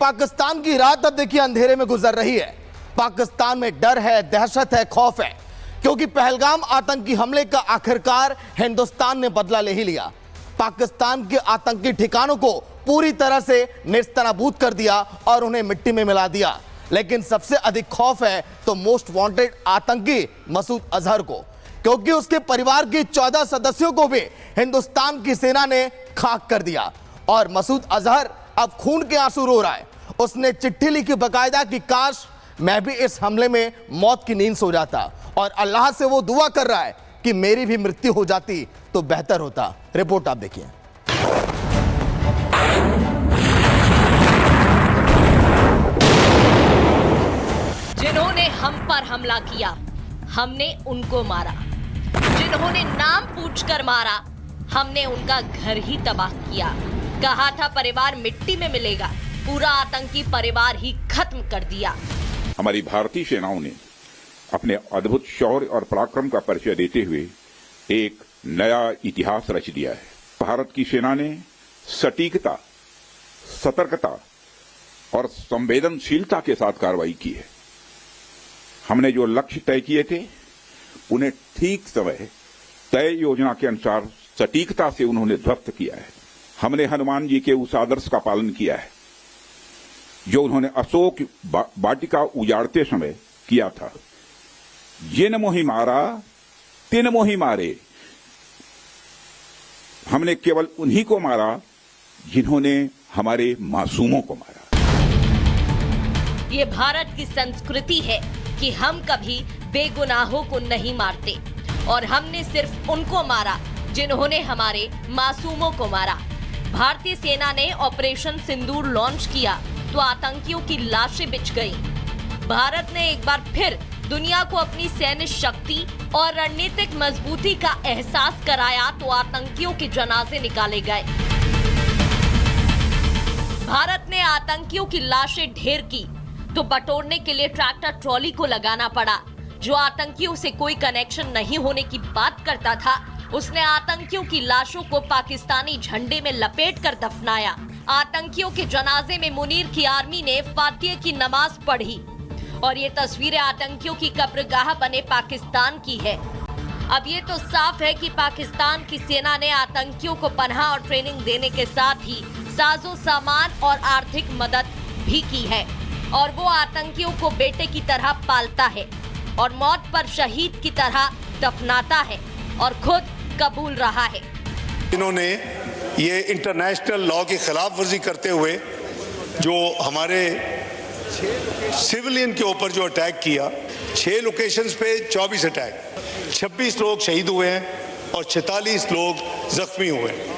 पाकिस्तान की रात अब देखिए अंधेरे में गुजर रही है। पाकिस्तान में डर है, दहशत है, खौफ है, क्योंकि पहलगाम आतंकी हमले का आखिरकार हिंदुस्तान ने बदला ले ही लिया। पाकिस्तान के आतंकी ठिकानों को पूरी तरह से नेस्तनाबूद कर दिया और उन्हें मिट्टी में मिला दिया। लेकिन सबसे अधिक खौफ है तो मोस्ट वांटेड आतंकी मसूद अजहर को, क्योंकि उसके परिवार के 14 सदस्यों को भी हिंदुस्तान की सेना ने खाक कर दिया और मसूद अजहर अब खून के आंसू रो रहा है। उसने चिट्ठी लिखी बकायदा कि काश मैं भी इस हमले में मौत की नींद सो जाता, और अल्लाह से वो दुआ कर रहा है कि मेरी भी मृत्यु हो जाती तो बेहतर होता। रिपोर्ट आप देखिए। जिन्होंने हम पर हमला किया हमने उनको मारा, जिन्होंने नाम पूछकर मारा हमने उनका घर ही तबाह किया। कहा था परिवार मिट्टी में मिलेगा, पूरा आतंकी परिवार ही खत्म कर दिया। हमारी भारतीय सेनाओं ने अपने अद्भुत शौर्य और पराक्रम का परिचय देते हुए एक नया इतिहास रच दिया है। भारत की सेना ने सटीकता, सतर्कता और संवेदनशीलता के साथ कार्रवाई की है। हमने जो लक्ष्य तय किए थे उन्हें ठीक समय तय योजना के अनुसार सटीकता से उन्होंने ध्वस्त किया है। हमने हनुमान जी के उस आदर्श का पालन किया है जो उन्होंने अशोक वाटिका उजाड़ते समय किया था। जिन मोहि मारा तिन मोहि मारे। हमने केवल उन्हीं को मारा जिन्होंने हमारे मासूमों को मारा। ये भारत की संस्कृति है कि हम कभी बेगुनाहों को नहीं मारते, और हमने सिर्फ उनको मारा जिन्होंने हमारे मासूमों को मारा। भारतीय सेना ने ऑपरेशन सिंदूर लॉन्च किया तो आतंकियों की लाशें बिछ गईं। भारत ने एक बार फिर दुनिया को अपनी सैन्य शक्ति और रणनीतिक मजबूती का एहसास कराया तो आतंकियों के जनाजे निकाले गए। भारत ने आतंकियों की लाशें ढेर की तो बटोरने के लिए ट्रैक्टर ट्रॉली को लगाना पड़ा। जो आतंकियों से कोई कनेक्शन नहीं होने की बात करता था उसने आतंकियों की लाशों को पाकिस्तानी झंडे में लपेटकर दफनाया। आतंकियों के जनाजे में मुनीर की आर्मी ने फातिहा की नमाज पढ़ी, और ये तस्वीरें आतंकियों की कब्रगाह बने पाकिस्तान की है। अब ये तो साफ है कि पाकिस्तान की सेना ने आतंकियों को पनाह और ट्रेनिंग देने के साथ ही साजो सामान और आर्थिक मदद भी की है, और वो आतंकियों को बेटे की तरह पालता है और मौत पर शहीद की तरह दफनाता है और खुद कबूल रहा है। इन्होंने ये इंटरनेशनल लॉ की खिलाफ वर्जी करते हुए जो हमारे सिविलियन के ऊपर जो अटैक किया, 6 लोकेशंस पे 24 अटैक, 26 लोग शहीद हुए हैं और 46 लोग जख्मी हुए हैं।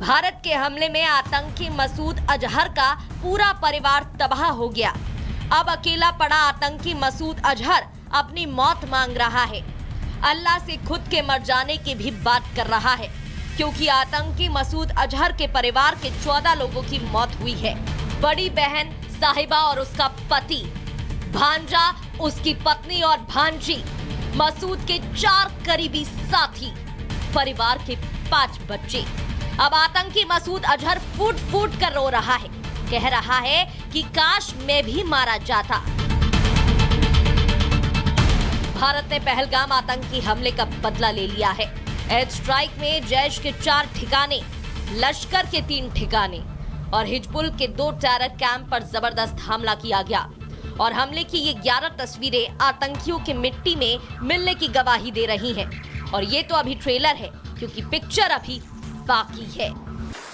भारत के हमले में आतंकी मसूद अजहर का पूरा परिवार तबाह हो गया। अब अकेला पड़ा आतंकी मसूद अजहर अपनी मौत मांग रहा है। अल्लाह से खुद के मर जाने की भी बात कर रहा है, क्योंकि आतंकी मसूद अजहर के परिवार के 14 लोगों की मौत हुई है। बड़ी बहन साहिबा और उसका पति, भांजा, उसकी पत्नी और भांजी, मसूद के 4 करीबी साथी, परिवार के 5 बच्चे। अब आतंकी मसूद अजहर फूट फूट कर रो रहा है, कह रहा है कि काश मैं भी मारा जाता। भारत ने पहलगाम आतंकी हमले का बदला ले लिया है। एयर स्ट्राइक में जैश के 4 ठिकाने, लश्कर के 3 ठिकाने और हिजबुल के 2 टेरर कैंप पर जबरदस्त हमला किया गया, और हमले की ये 11 तस्वीरें आतंकियों के मिट्टी में मिलने की गवाही दे रही हैं। और ये तो अभी ट्रेलर है, क्योंकि पिक्चर अभी बाकी है।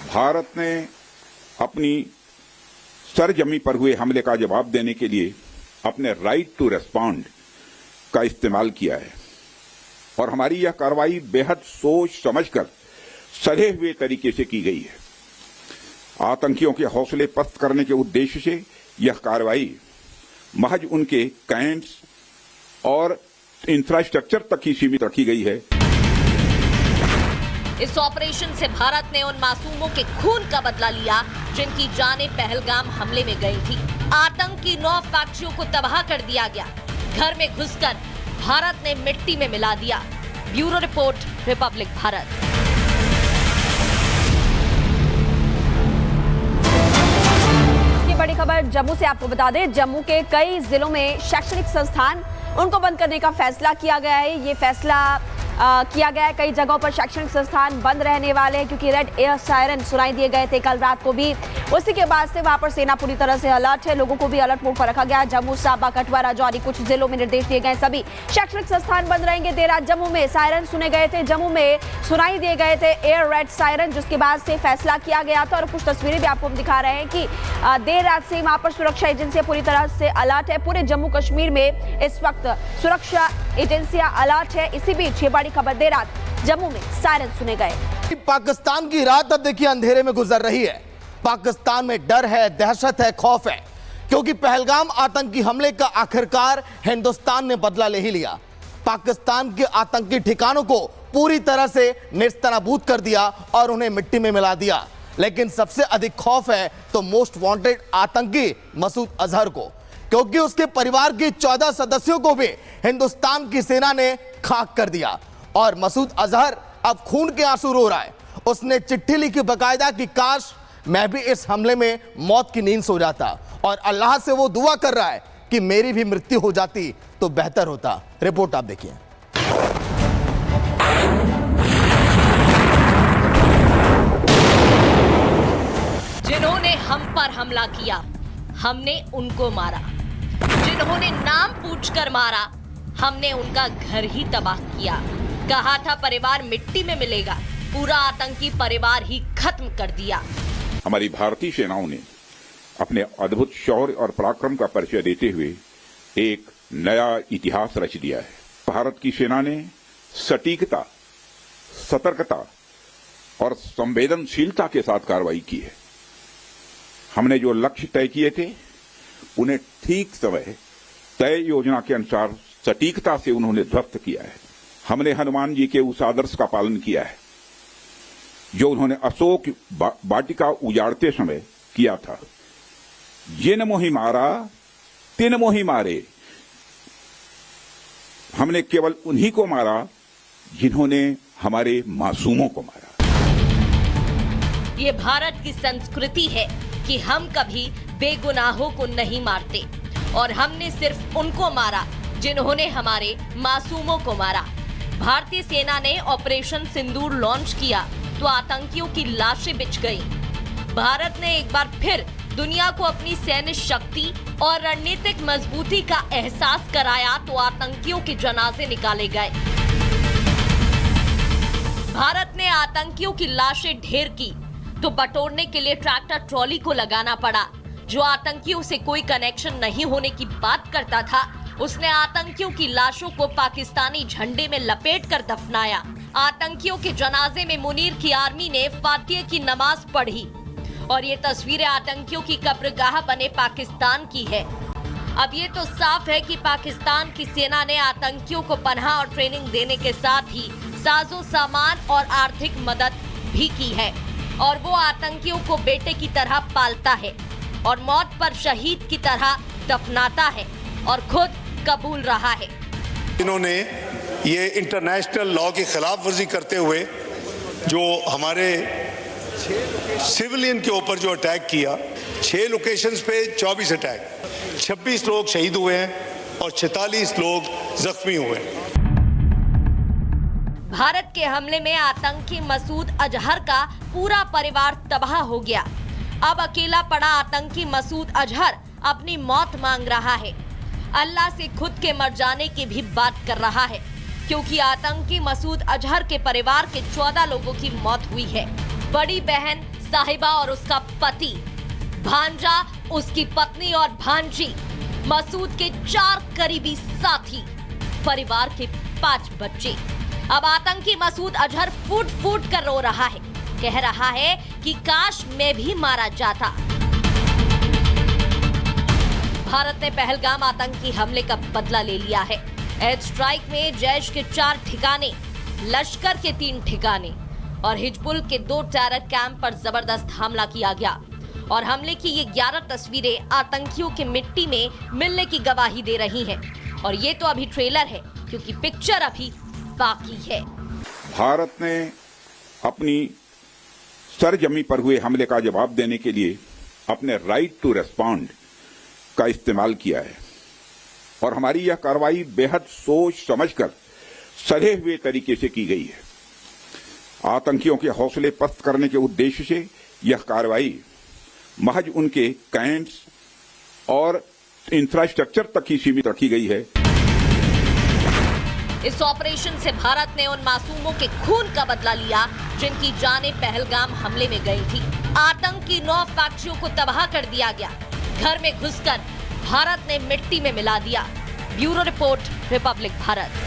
भारत ने अपनी सरजमी पर हुए हमले का जवाब देने के लिए अपने राइट टू रेस्पॉन्ड का इस्तेमाल किया है, और हमारी यह कार्रवाई बेहद सोच समझकर सधे हुए तरीके से की गई है। आतंकियों के हौसले पस्त करने के उद्देश्य से यह कार्रवाई महज उनके कैंप्स और इंफ्रास्ट्रक्चर तक ही सीमित रखी गई है। इस ऑपरेशन से भारत ने उन मासूमों के खून का बदला लिया जिनकी जानें पहलगाम हमले में गई थी। आतंक की 9 फैक्ट्रियों को तबाह कर दिया गया। घर में घुसकर भारत ने मिट्टी में मिला दिया। Bureau report, Republic Bharat. Jammu से। आपको बता दें, जम्मू के कई जिलों में शैक्षणिक संस्थान उनको बंद करने का फैसला किया गया है। ये फैसला किया गया है, कई जगहों पर शैक्षणिक संस्थान बंद रहने वाले हैं क्योंकि रेड एयर सायरन सुनाई दिए गए थे कल रात को भी। उसी के बाद से वहां पर सेना पूरी तरह से अलर्ट है, लोगों को भी अलर्ट मोड पर रखा गया है। जम्मू, साबा, कठुआ, राजौरी कुछ जिलों में निर्देश दिए गए। सभी शैक्षणिक संस्थान बंद रहेंगे। देर रात जम्मू में सायरन सुने गए थे, जम्मू में सुनाई दिए गए थे एयर रेड सायरन, जिसके बाद से फैसला किया गया था। और कुछ तस्वीरें भी आपको हम दिखा रहे हैं कि देर रात से वहां पर सुरक्षा एजेंसियां पूरी तरह से अलर्ट है। पूरे जम्मू कश्मीर में इस वक्त सुरक्षा एजेंसियां अलर्ट है। इसी बीच ये बड़ी खबर, देर रात जम्मू में सायरन सुने गए। पाकिस्तान की रात अब देखिए अंधेरे में गुजर रही है। पाकिस्तान में डर है, दहशत है, खौफ है, क्योंकि पहलगाम आतंकी हमले का आखिरकार हिंदुस्तान ने बदला ले ही लिया। पाकिस्तान के आतंकी ठिकानों को पूरी तरह से नेस्तनाबूद कर दिया और उन्हें मिट्टी में मिला दिया। लेकिन सबसे अधिक खौफ है तो मोस्ट वांटेड आतंकी मसूद अजहर को, क्योंकि उसके परिवार के 14 सदस्यों को भी हिंदुस्तान की सेना ने खाक कर दिया। और मसूद अजहर अब खून के आंसू रो रहा है। उसने चिट्ठी लिखी बकायदा कि काश मैं भी इस हमले में मौत की नींद सो जाता, और अल्लाह से वो दुआ कर रहा है कि मेरी भी मृत्यु हो जाती तो बेहतर होता। रिपोर्ट आप देखिए। जिन्होंने हम पर हमला किया, हमने उनको मारा। जिन्होंने नाम पूछकर मारा, हमने उनका घर ही तबाह किया। कहा था परिवार मिट्टी में मिलेगा, पूरा आतंकी परिवार ही खत्म कर दिया। हमारी भारतीय सेनाओं ने अपने अद्भुत शौर्य और पराक्रम का परिचय देते हुए एक नया इतिहास रच दिया है। भारत की सेना ने सटीकता, सतर्कता और संवेदनशीलता के साथ कार्रवाई की है। हमने जो लक्ष्य तय किए थे उन्हें ठीक समय तय योजना के अनुसार सटीकता से उन्होंने ध्वस्त किया है। हमने हनुमान जी के उस आदर्श का पालन किया है जो उन्होंने अशोक वाटिका उजाड़ते समय किया था। जिन मोहि मारा तिन मोहि मारे। हमने केवल उन्हीं को मारा जिन्होंने हमारे मासूमों को मारा। ये भारत की संस्कृति है कि हम कभी बेगुनाहों को नहीं मारते, और हमने सिर्फ उनको मारा जिन्होंने हमारे मासूमों को मारा। भारतीय सेना ने ऑपरेशन सिंदूर लॉन्च किया तो आतंकियों की लाशें बिछ गई। भारत ने एक बार फिर दुनिया को अपनी सैन्य शक्ति और रणनीतिक मजबूती का एहसास कराया तो आतंकियों के जनाजे निकाले गए। भारत ने आतंकियों की लाशें ढेर की तो बटोरने के लिए ट्रैक्टर ट्रॉली को लगाना पड़ा। जो आतंकियों से कोई कनेक्शन नहीं होने की बात करता था, उसने आतंकियों की लाशों को पाकिस्तानी झंडे में लपेटकर दफनाया। आतंकियों के जनाजे में मुनीर की आर्मी ने फातिहे की नमाज पढ़ी, और ये तस्वीरें आतंकियों की कब्रगाह बने पाकिस्तान की है। अब ये तो साफ है कि पाकिस्तान की सेना ने आतंकियों को पनाह और ट्रेनिंग देने के साथ ही साजो सामान और आर्थिक मदद भी की है, और वो आतंकियों को बेटे की तरह पालता है और मौत पर शहीद की तरह दफनाता है और खुद कबूल रहा है। इन्होंने ये इंटरनेशनल लॉ की खिलाफ वर्जी करते हुए जो हमारे सिविलियन के ऊपर जो अटैक किया, 6 लोकेशंस पे 24 अटैक, 26 लोग शहीद हुए हैं और 46 लोग जख्मी हुए हैं। भारत के हमले में आतंकी मसूद अजहर का पूरा परिवार तबाह हो गया। अब अकेला पड़ा आतंकी मसूद अजहर अपनी मौत मांग रहा है। अल्लाह से खुद के मर जाने की भी बात कर रहा है, क्योंकि आतंकी मसूद अजहर के परिवार के 14 लोगों की मौत हुई है। बड़ी बहन साहिबा और उसका पति, भांजा, उसकी पत्नी और भांजी, मसूद के 4 करीबी साथी, परिवार के 5 बच्चे। अब आतंकी मसूद अजहर फूट फूट कर रो रहा है, कह रहा है कि काश मैं भी मारा जाता। भारत ने पहलगाम आतंकी हमले का बदला ले लिया है। एयर स्ट्राइक में जैश के 4 ठिकाने, लश्कर के 3 ठिकाने और हिजबुल के 2 टेरर कैंप पर जबरदस्त हमला किया गया। और हमले की ये 11 तस्वीरें आतंकियों के मिट्टी में मिलने की गवाही दे रही हैं। और ये तो अभी ट्रेलर है, क्योंकि पिक्चर अभी बाकी है। भारत ने अपनी सरजमी पर हुए हमले का जवाब देने के लिए अपने राइट टू रेस्पॉन्ड का इस्तेमाल किया है और हमारी यह कार्रवाई बेहद सोच समझकर सधे हुए तरीके से की गई है। आतंकियों के हौसले पस्त करने के उद्देश्य से यह कार्रवाई महज उनके कैंप्स और इंफ्रास्ट्रक्चर तक ही सीमित रखी गई है। इस ऑपरेशन से भारत ने उन मासूमों के खून का बदला लिया जिनकी जानें पहलगाम हमले में गई थी। आतंकी 9 फैक्ट्रियों को तबाह कर दिया गया। घर में घुसकर भारत ने मिट्टी में मिला दिया। Bureau report, Republic Bharat.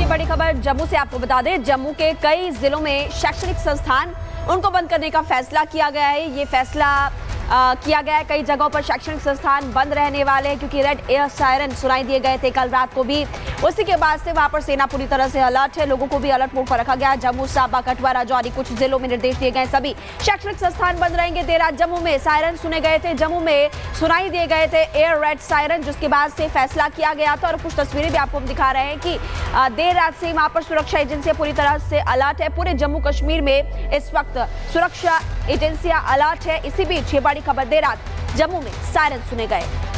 बड़ी खबर जम्मू से आपको बता दें, जम्मू के कई जिलों में शैक्षणिक संस्थान उनको बंद करने का फैसला किया गया है। ये फैसला किया गया है, कई जगहों पर शैक्षणिक संस्थान बंद रहने वाले हैं क्योंकि रेड एयर सायरन सुनाई दिए गए थे कल रात को भी। उसी के बाद से वहां पर सेना पूरी तरह से अलर्ट है, लोगों को भी अलर्ट मोड पर रखा गया। जम्मू, साबा, कठुआ, राजौरी कुछ जिलों में निर्देश दिए गए। सभी शैक्षणिक संस्थान बंद रहेंगे। देर रात जम्मू में सायरन सुने गए थे, जम्मू में सुनाई दिए गए थे एयर रेड सायरन, जिसके बाद से फैसला किया गया था। और कुछ तस्वीरें भी आपको हम दिखा रहे हैं कि देर रात से वहां पर सुरक्षा एजेंसियां पूरी तरह से अलर्ट है। पूरे जम्मू कश्मीर में इस वक्त सुरक्षा एजेंसियां अलर्ट है। इसी बीच ये बड़ी खबर, देर रात जम्मू में सायरन सुने गए।